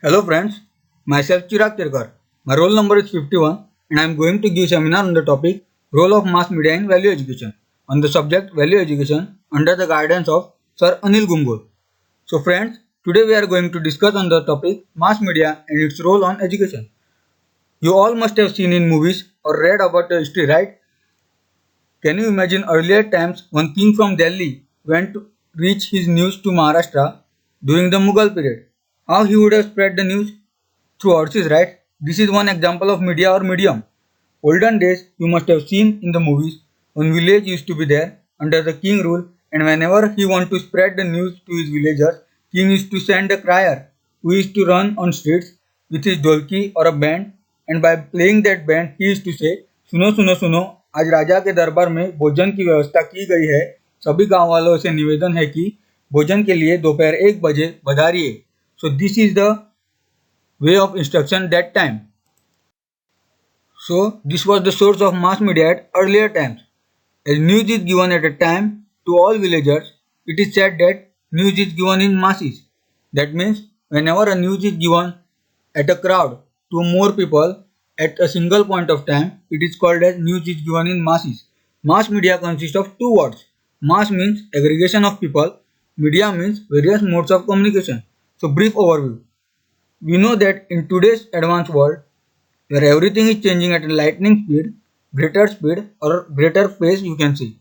Hello friends, myself Chirag Tirkar. My roll number is 51 and I am going to give seminar on the topic Role of Mass Media in Value Education on the subject Value Education under the guidance of Sir Anil Gungol. So friends, today we are going to discuss on the topic Mass Media and its role on education. You all must have seen in movies or read about the history, right? Can you imagine earlier times when king from Delhi went to reach his news to Maharashtra during the Mughal period? How he would have spread the news? Through horses, right? This is one example of media or medium. Olden days, you must have seen in the movies, one village used to be there under the king rule, and whenever he wanted to spread the news to his villagers, king used to send a crier who used to run on streets with his dolki or a band, and by playing that band, he used to say, सुनो सुनो सुनो, आज राजा के दरबार में भोजन की व्यवस्था की गई है, सभी गांव वालों से निवेदन है कि भोजन के लिए दोपहर 1 बजे पधारिए. So this is the way of instruction that time. So this was the source of mass media at earlier times. As news is given at a time to all villagers, it is said that news is given in masses. That means whenever a news is given at a crowd to more people at a single point of time, it is called as news is given in masses. Mass media consists of two words. Mass means aggregation of people, media means various modes of communication. So brief overview. We know that in today's advanced world, where everything is changing at a lightning speed or greater pace, you can see.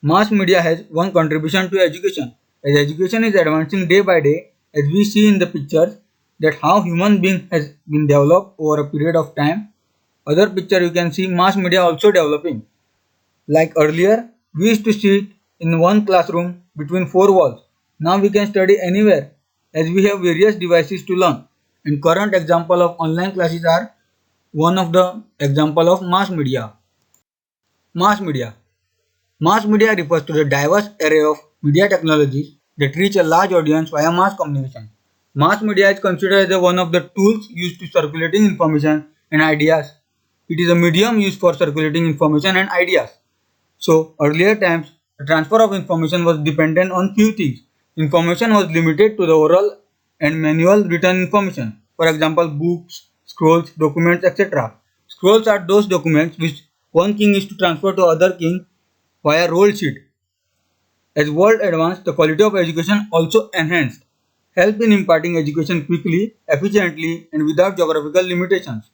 Mass media has one contribution to education. As education is advancing day by day, as we see in the pictures, that how human being has been developed over a period of time. Other picture you can see mass media also developing. Like earlier, we used to sit in one classroom between four walls. Now we can study anywhere as we have various devices to learn. And current example of online classes are one of the example of mass media. Mass media. Mass media refers to the diverse array of media technologies that reach a large audience via mass communication. Mass media is considered as one of the tools used to circulating information and ideas. It is a medium used for circulating information and ideas. So earlier times, the transfer of information was dependent on few things. Information was limited to the oral and manual written information. For example, books, scrolls, documents, etc. Scrolls are those documents which one king is to transfer to other king via roll sheet. As world advanced, the quality of education also enhanced. Help in imparting education quickly, efficiently, and without geographical limitations.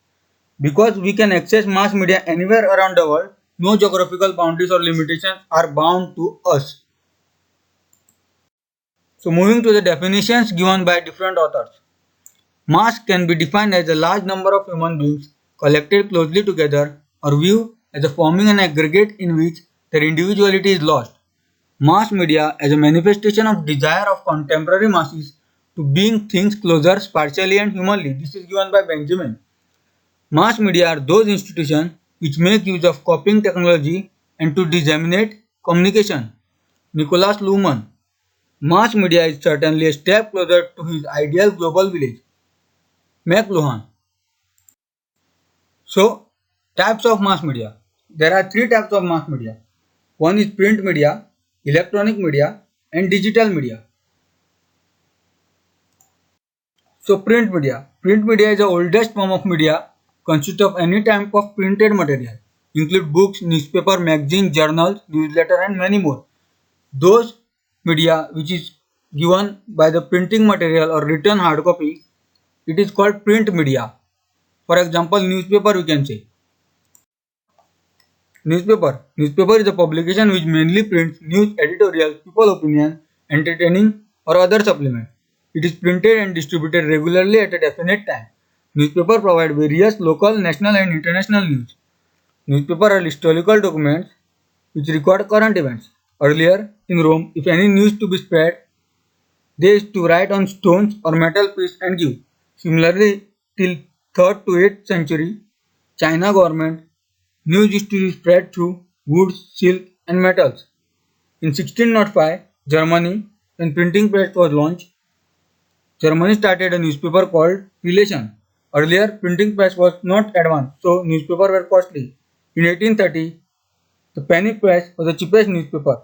Because we can access mass media anywhere around the world, no geographical boundaries or limitations are bound to us. So moving to the definitions given by different authors. Mass can be defined as a large number of human beings collected closely together or viewed as a forming an aggregate in which their individuality is lost. Mass media as a manifestation of desire of contemporary masses to bring things closer spatially and humanly. This is given by Benjamin. Mass media are those institutions which make use of copying technology and to disseminate communication. Nicholas Luhmann. Mass media is certainly a step closer to his ideal global village. McLuhan. So, types of mass media. There are three types of mass media. One is print media, electronic media, and digital media. So, print media. Print media is the oldest form of media, consists of any type of printed material, include books, newspaper, magazine, journals, newsletter, and many more. Those media which is given by the printing material or written hard copy, it is called print media. For example, newspaper we can say. Newspaper. Newspaper is a publication which mainly prints news, editorial, people opinion, entertaining or other supplement. It is printed and distributed regularly at a definite time. Newspaper provide various local, national and international news. Newspaper are historical documents which record current events. Earlier in Rome, if any news to be spread, they used to write on stones or metal piece and give. Similarly, till 3rd to 8th century, China government news used to be spread through wood, silk and metals. In 1605, Germany, when printing press was launched, Germany started a newspaper called Relation. Earlier, printing press was not advanced, so newspapers were costly. In 1830, the penny press was the cheapest newspaper.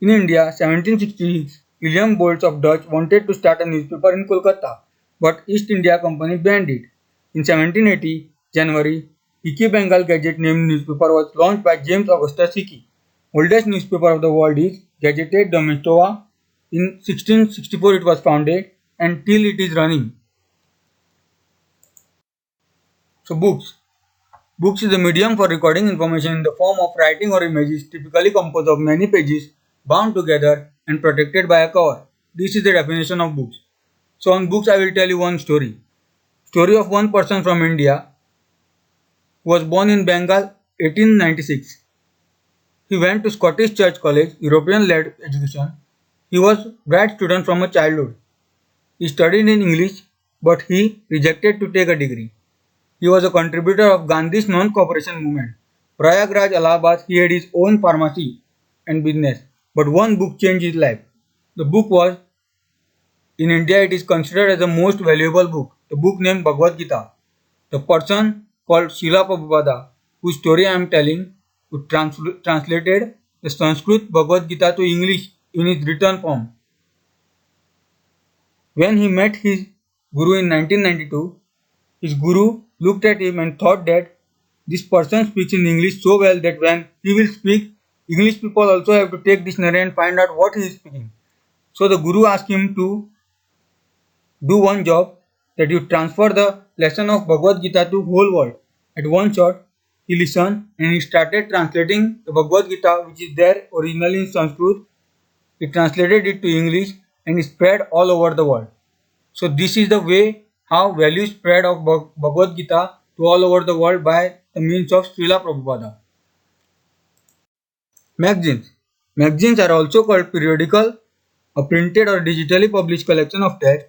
In India, 1766, William Bolts of Dutch wanted to start a newspaper in Kolkata, but East India Company banned it. In 1780 January, Hickey Bengal Gazette named newspaper was launched by James Augustus Hickey. Oldest newspaper of the world is Gazette Domestova. In 1664 it was founded and till it is running. So books. Books is a medium for recording information in the form of writing or images, typically composed of many pages, bound together and protected by a cover. This is the definition of books. So on books I will tell you one story. Story of one person from India who was born in Bengal 1896. He went to Scottish Church College, European-led education. He was bright student from a childhood. He studied in English but he rejected to take a degree. He was a contributor of Gandhi's non-cooperation movement. Prayagraj, Allahabad, he had his own pharmacy and business. But one book changed his life. The book was, in India it is considered as the most valuable book. The book named Bhagavad Gita. The person called Srila Prabhupada, whose story I am telling, who translated the Sanskrit Bhagavad Gita to English in its written form. When he met his guru in 1992, his guru looked at him and thought that this person speaks in English so well that when he will speak, English people also have to take dictionary and find out what he is speaking. So the guru asked him to do one job, that you transfer the lesson of Bhagavad Gita to whole world. At one shot, he listened and he started translating the Bhagavad Gita, which is there originally in Sanskrit. He translated it to English and it spread all over the world. So this is the way how value spread of Bhagavad Gita to all over the world by the means of Srila Prabhupada. Magazines. Magazines are also called periodical, a printed or digitally published collection of text,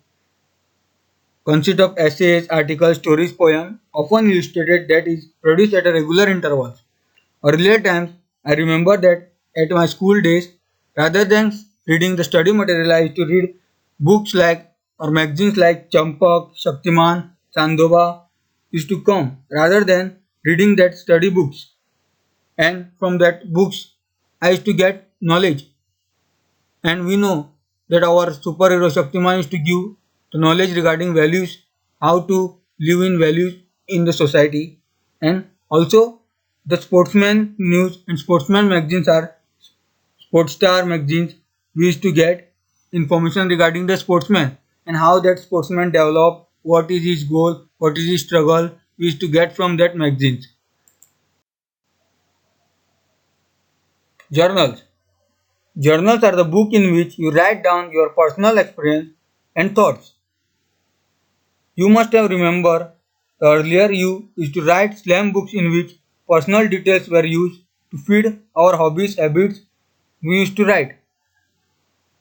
consist of essays, articles, stories, poems, often illustrated, that is produced at a regular intervals. Earlier times, I remember that at my school days, rather than reading the study material, I used to read books like or magazines like Champak, Shaktiman, Chandoba used to come rather than reading that study books. And from that books, I used to get knowledge. And we know that our superhero Shaktiman used to give the knowledge regarding values, how to live in values in the society. And also the sportsman news and sportsman magazines are Sports Star magazines. We used to get information regarding the sportsman and how that sportsman developed, what is his goal, what is his struggle. We used to get from that magazines. Journals. Journals are the book in which you write down your personal experience and thoughts. You must have remembered earlier you used to write slam books in which personal details were used to feed our hobbies, habits. We used to write.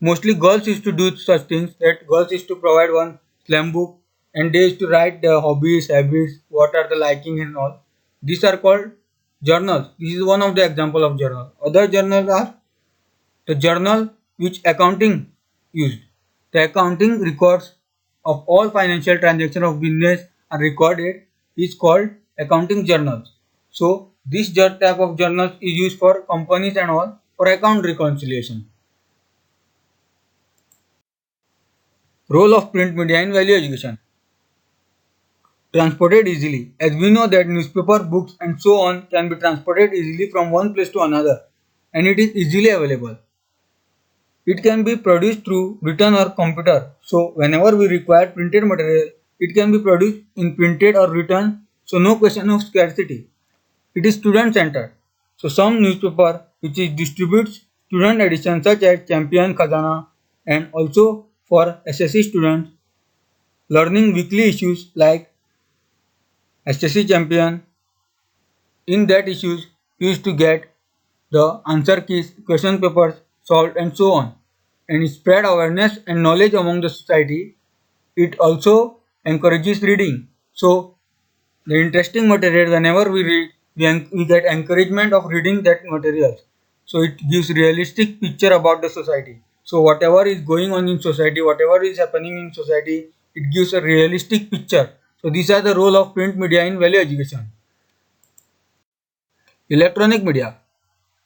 Mostly girls used to do such things, that girls used to provide one slam book and they used to write their hobbies, habits, what are the liking and all. These are called journals. This is one of the example of journal. Other journals are the journal which accounting used. The accounting records of all financial transactions of business are recorded is called accounting journals. So this type of journals is used for companies and all for account reconciliation. Role of print media in value education. Transported easily. As we know that newspaper, books and so on can be transported easily from one place to another and it is easily available. It can be produced through written or computer. So whenever we require printed material, it can be produced in printed or written. So no question of scarcity. It is student centered. So some newspaper which is distributes student editions such as Champion, Khazana, and also for SSC students learning weekly issues like SSC Champion. In that issues you used to get the answer keys, question papers solved and so on, and spread awareness and knowledge among the society. It also encourages reading. So the interesting material, whenever we read, we get encouragement of reading that material. So it gives realistic picture about the society. So whatever is going on in society, whatever is happening in society, it gives a realistic picture. So these are the role of print media in value education. Electronic media.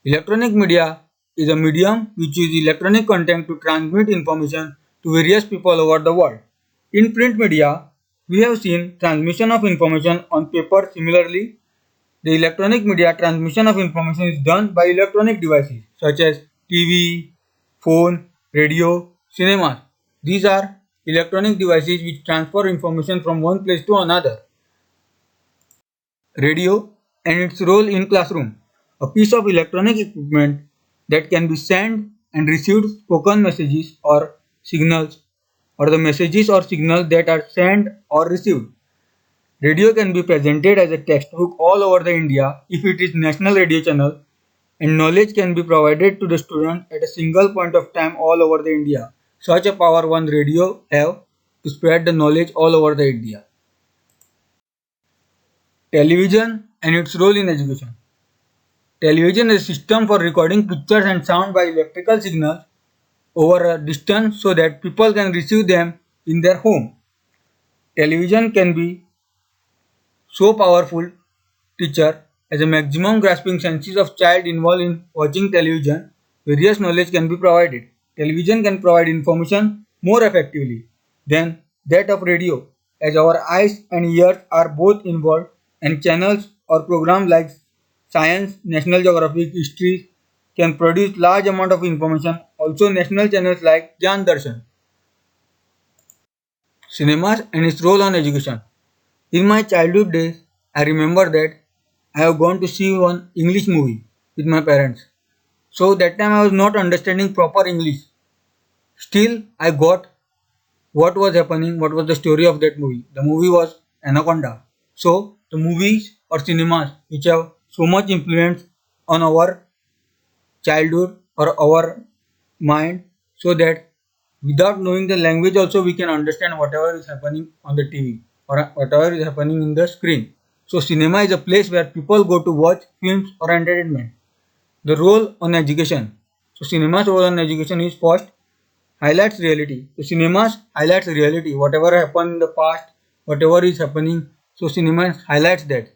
Electronic media is a medium which uses electronic content to transmit information to various people over the world. In print media, we have seen transmission of information on paper. Similarly, the electronic media transmission of information is done by electronic devices such as TV, phone, radio, cinemas. These are electronic devices which transfer information from one place to another. Radio and its role in classroom. A piece of electronic equipment that can be sent and received spoken messages or signals, or the messages or signals that are sent or received. Radio can be presented as a textbook all over the India if it is national radio channel, and knowledge can be provided to the student at a single point of time all over the India. Such a power one radio have to spread the knowledge all over the India. Television and its role in education. Television is a system for recording pictures and sound by electrical signals over a distance so that people can receive them in their home. Television can be so powerful teacher as a maximum grasping senses of child involved in watching television. Various knowledge can be provided. Television can provide information more effectively than that of radio, as our eyes and ears are both involved, and channels or programs like science, national geographic, history can produce large amount of information. Also national channels like Jan Darshan. Cinemas and its role on education. In my childhood days, I remember that I have gone to see one English movie with my parents. So that time I was not understanding proper English. Still, I got what was happening, what was the story of that movie. The movie was Anaconda. So the movies or cinemas which have so much influence on our childhood or our mind, so that without knowing the language also we can understand whatever is happening on the TV or whatever is happening in the screen. So cinema is a place where people go to watch films or entertainment. The role on education. So cinema's role on education is first highlights reality. So cinemas highlights reality. Whatever happened in the past, whatever is happening, so cinema highlights that.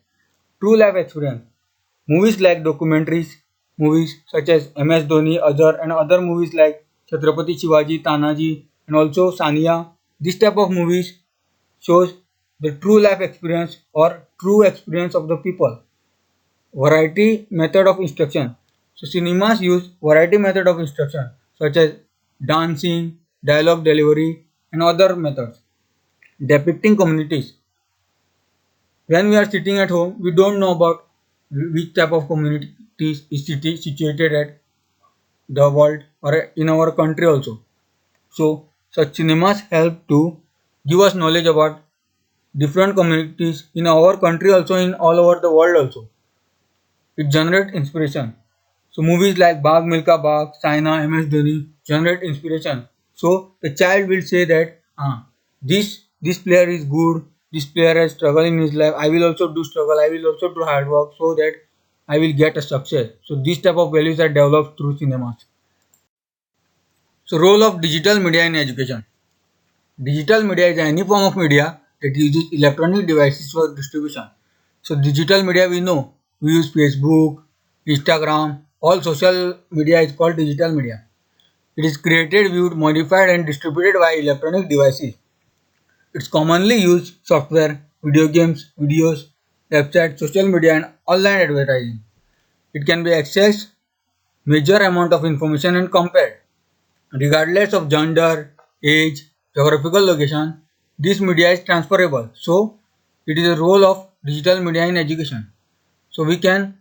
True life experience. Movies like documentaries, movies such as MS Dhoni, Azhar, and other movies like Chhatrapati Shivaji, Tanaji, and also Sania. This type of movies shows the true life experience or true experience of the people. Variety method of instruction. So cinemas use variety method of instruction such as dancing, dialogue delivery, and other methods. Depicting communities. When we are sitting at home, we don't know about which type of communities is situated at the world or in our country also. So such cinemas help to give us knowledge about different communities in our country also, in all over the world also. It generates inspiration. So movies like Bagh Milka Bagh, Saina, MS Dhoni generate inspiration. So the child will say that this player is good, this player has struggled in his life, I will also do struggle, I will also do hard work so that I will get a success. So these type of values are developed through cinemas. So role of digital media in education. Digital media is any form of media that uses electronic devices for distribution. So digital media we know, we use Facebook, Instagram, all social media is called digital media. It is created, viewed, modified and distributed by electronic devices. It's commonly used software, video games, videos, websites, social media and online advertising. It can be accessed major amount of information and compared. Regardless of gender, age, geographical location, this media is transferable. So it is a role of digital media in education. So we can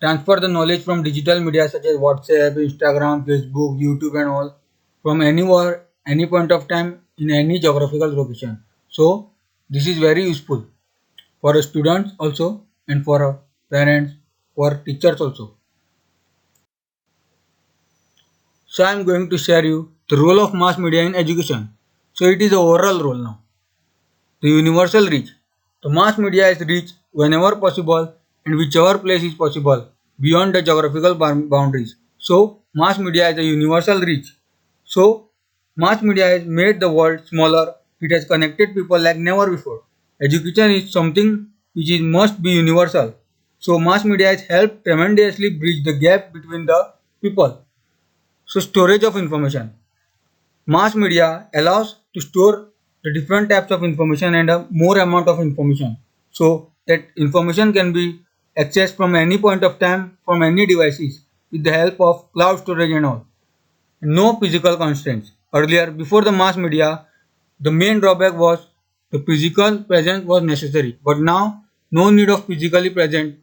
transfer the knowledge from digital media such as WhatsApp, Instagram, Facebook, YouTube and all from anywhere, any point of time in any geographical location. So this is very useful for students also and for parents, for teachers also. So I am going to share you the role of mass media in education. So it is the overall role now. The universal reach. The mass media is reached whenever possible and whichever place is possible beyond the geographical boundaries. So mass media is a universal reach. So mass media has made the world smaller. It has connected people like never before. Education is something which is must be universal. So mass media has helped tremendously bridge the gap between the people. So storage of information. Mass media allows to store the different types of information and a more amount of information, so that information can be accessed from any point of time from any devices with the help of cloud storage and all. No physical constraints. Earlier, before the mass media, the main drawback was the physical presence was necessary. But now, no need of physically present.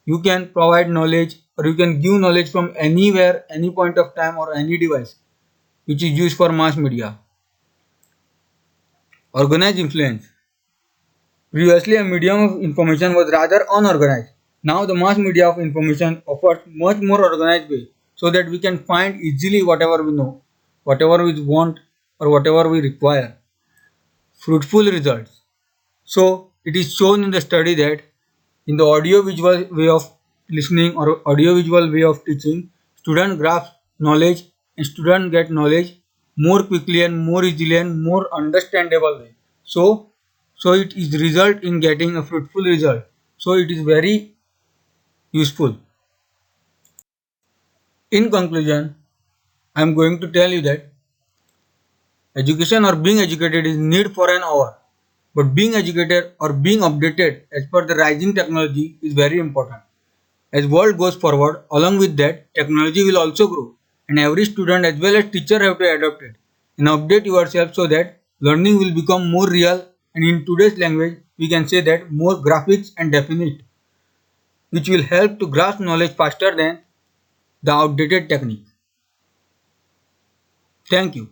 You can provide knowledge or you can give knowledge from anywhere, any point of time or any device which is used for mass media. Organized influence. Previously, a medium of information was rather unorganized. Now, the mass media of information offers much more organized way so that we can find easily whatever we know, whatever we want, or whatever we require. Fruitful results. So, it is shown in the study that in the audio-visual way of listening or audio-visual way of teaching, student grasp knowledge and student get knowledge more quickly and more easily and more understandable way. So it is result in getting a fruitful result. So it is very useful. In conclusion, I am going to tell you that education or being educated is need for an hour. But being educated or being updated as per the rising technology is very important. As world goes forward, along with that, technology will also grow, and every student as well as teacher have to adopt it and update yourself so that learning will become more real, and in today's language we can say that more graphics and definite, which will help to grasp knowledge faster than the outdated technique. Thank you.